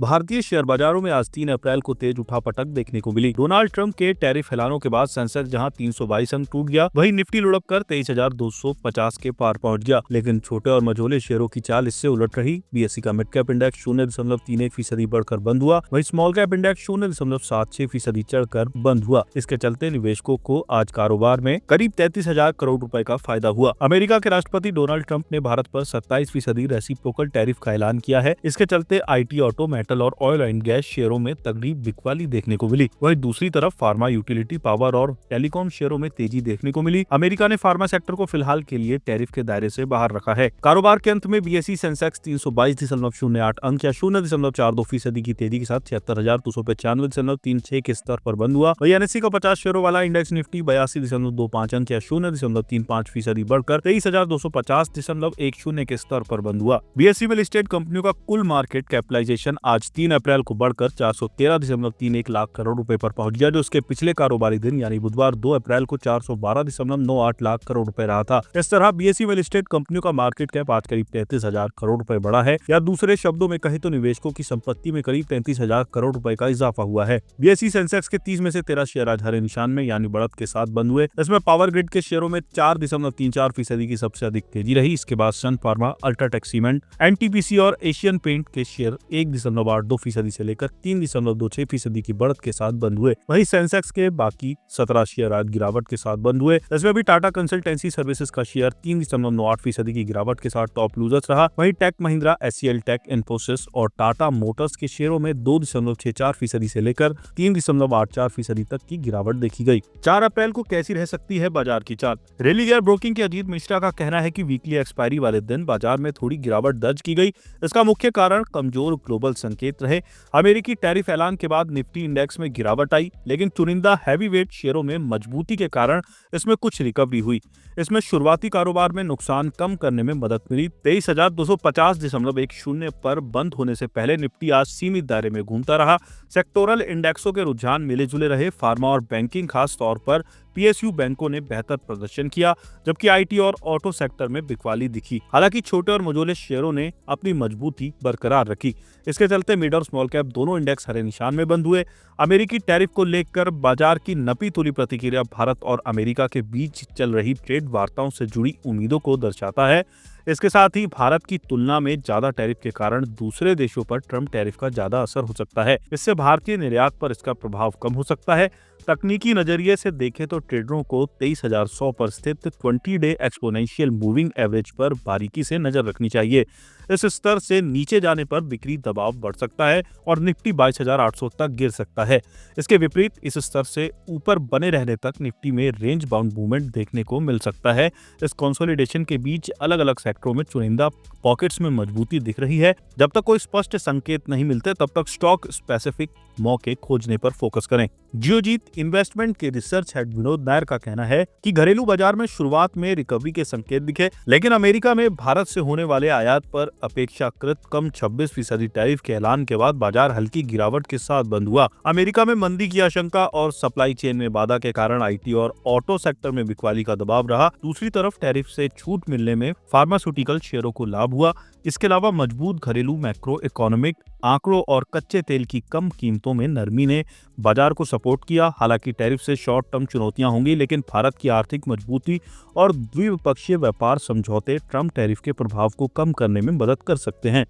भारतीय शेयर बाजारों में आज 3 अप्रैल को तेज उठापटक देखने को मिली। डोनाल्ड ट्रंप के टैरिफ ऐलानों के बाद सेंसेक्स जहां 322 अंक टूट गया, वहीं निफ्टी लुढ़क कर 23,250 के पार पहुंच गया। लेकिन छोटे और मझोले शेयरों की चाल इससे उलट रही। बीएसई का मिड कैप इंडेक्स 0.31% बढ़कर बंद हुआ, वहीं स्मॉल कैप इंडेक्स 0.76% चढ़कर बंद हुआ। इसके चलते निवेशकों को आज कारोबार में करीब 33,000 करोड़ रुपए का फायदा हुआ। अमेरिका के राष्ट्रपति डोनाल्ड ट्रंप ने भारत पर 27% रेसिप्रोकल टैरिफ का ऐलान किया है। इसके चलते IT, ऑटो, मेटल और ऑयल एंड गैस शेयरों में तगड़ी बिकवाली देखने को मिली। वहीं दूसरी तरफ फार्मा, यूटिलिटी, पावर और टेलीकॉम शेयरों में तेजी देखने को मिली। अमेरिका ने फार्मा सेक्टर को फिलहाल के लिए टैरिफ के दायरे से बाहर रखा है। कारोबार के अंत में बीएसई सेंसेक्स 322.08 अंक या 0.42% की तेजी के साथ 76,295.36 के स्तर पर बंद हुआ। वहीं NSE का 50 शेयरों वाला इंडेक्स निफ्टी 82.25 अंक या 0.35% बढ़कर 23,250.10 के स्तर पर बंद हुआ। बीएसई में लिस्टेड कंपनियों का कुल मार्केट कैपिटलाइजेशन आज 3 अप्रैल को बढ़कर 413.31 लाख करोड़ रुपए पर पहुंच गया, जो उसके पिछले कारोबारी दिन यानी बुधवार 2 अप्रैल को 412.98 लाख करोड़ रुपए रहा था। इस तरह बीएसई में लिस्टेड कंपनियों का मार्केट कैप आज करीब 33,000 करोड़ रुपए बढ़ा है, या दूसरे शब्दों में कहें तो निवेशकों की संपत्ति में करीब 33,000 करोड़ रुपए का इजाफा हुआ है। बीएसई सेंसेक्स के 30 में से 13 शेयर आज हरे निशान में यानी बढ़त के साथ बंद हुए। इसमें पावर ग्रिड के शेयरों में 4.34% की सबसे अधिक तेजी रही। इसके बाद सन फार्मा, अल्ट्राटेक सीमेंट, एनटीपीसी और एशियन पेंट के शेयर 1.82% से लेकर 3.26% की बढ़त के साथ बंद हुए। वहीं सेंसेक्स के बाकी 17 शेयर आज गिरावट के साथ बंद हुए। इसमें भी टाटा कंसल्टेंसी सर्विसेज का शेयर 3.98% की गिरावट के साथ टॉप लूजर्स रहा। वहीं tech Mahindra, HCL tech, Infosys और टाटा मोटर्स के शेयरों में 2.64% से लेकर 3.84% तक की गिरावट देखी गई। 4 अप्रैल को कैसी रह सकती है बाजार की चाल? रेलिगेयर ब्रोकिंग के अजीत मिश्रा का कहना है कि वीकली एक्सपायरी वाले दिन बाजार में थोड़ी गिरावट दर्ज की गई। इसका मुख्य कारण कमजोर ग्लोबल संकेत रहे। अमेरिकी टैरिफ ऐलान के बाद निफ्टी इंडेक्स में गिरावट आई, लेकिन चुनिंदा हैवीवेट शेयरों में मजबूती के कारण इसमें कुछ रिकवरी हुई। इसमें शुरुआती कारोबार में नुकसान कम करने में मदद मिली। 23,250.10 पर बंद होने से पहले निफ्टी आज सीमित दायरे में घूमता रहा। सेक्टोरल इंडेक्सों के रुझान मिले जुले रहे। फार्मा और बैंकिंग, खास तौर पर PSU बैंकों ने बेहतर प्रदर्शन किया, जबकि IT और ऑटो सेक्टर में बिकवाली दिखी। हालांकि छोटे और मझोले शेयरों ने अपनी मजबूती बरकरार रखी। इसके चलते मिड और स्मॉल कैप दोनों इंडेक्स हरे निशान में बंद हुए। अमेरिकी टैरिफ को लेकर बाजार की नपी तुली प्रतिक्रिया भारत और अमेरिका के बीच चल रही ट्रेड वार्ताओं से जुड़ी उम्मीदों को दर्शाता है। इसके साथ ही भारत की तुलना में ज्यादा टैरिफ के कारण दूसरे देशों पर ट्रम्प टैरिफ का ज्यादा असर हो सकता है। इससे भारतीय निर्यात पर इसका प्रभाव कम हो सकता है। तकनीकी नजरिए से देखें तो ट्रेडरों को 23,100 पर स्थित 20-डे एक्सपोनेंशियल मूविंग एवरेज पर बारीकी से नजर रखनी चाहिए। इस स्तर से नीचे जाने पर बिक्री दबाव बढ़ सकता है और निफ्टी 22,800 तक गिर सकता है। इसके विपरीत इस स्तर से ऊपर बने रहने तक निफ्टी में रेंज बाउंड मूवमेंट देखने को मिल सकता है। इस कंसोलिडेशन के बीच अलग अलग सेक्टरों में चुनिंदा पॉकेट्स में मजबूती दिख रही है। जब तक कोई स्पष्ट संकेत नहीं मिलते, तब तक स्टॉक स्पेसिफिक मौके खोजने पर फोकस करें। जियोजीत इन्वेस्टमेंट के रिसर्च हेड विनोद नायर का कहना है कि घरेलू बाजार में शुरुआत में रिकवरी के संकेत दिखे, लेकिन अमेरिका में भारत से होने वाले आयात पर अपेक्षाकृत कम 26% टैरिफ के ऐलान के बाद बाजार हल्की गिरावट के साथ बंद हुआ। अमेरिका में मंदी की आशंका और सप्लाई चेन में बाधा के कारण IT और ऑटो सेक्टर में बिकवाली का दबाव रहा। दूसरी तरफ टैरिफ से छूट मिलने में फार्मास्यूटिकल शेयरों को लाभ हुआ। इसके अलावा मजबूत घरेलू मैक्रो इकोनॉमिक आंकड़ों और कच्चे तेल की कम कीमतों में नरमी ने बाजार को सपोर्ट किया। हालांकि टैरिफ से शॉर्ट टर्म चुनौतियां होंगी, लेकिन भारत की आर्थिक मजबूती और द्विपक्षीय व्यापार समझौते ट्रम्प टैरिफ के प्रभाव को कम करने में मदद कर सकते हैं।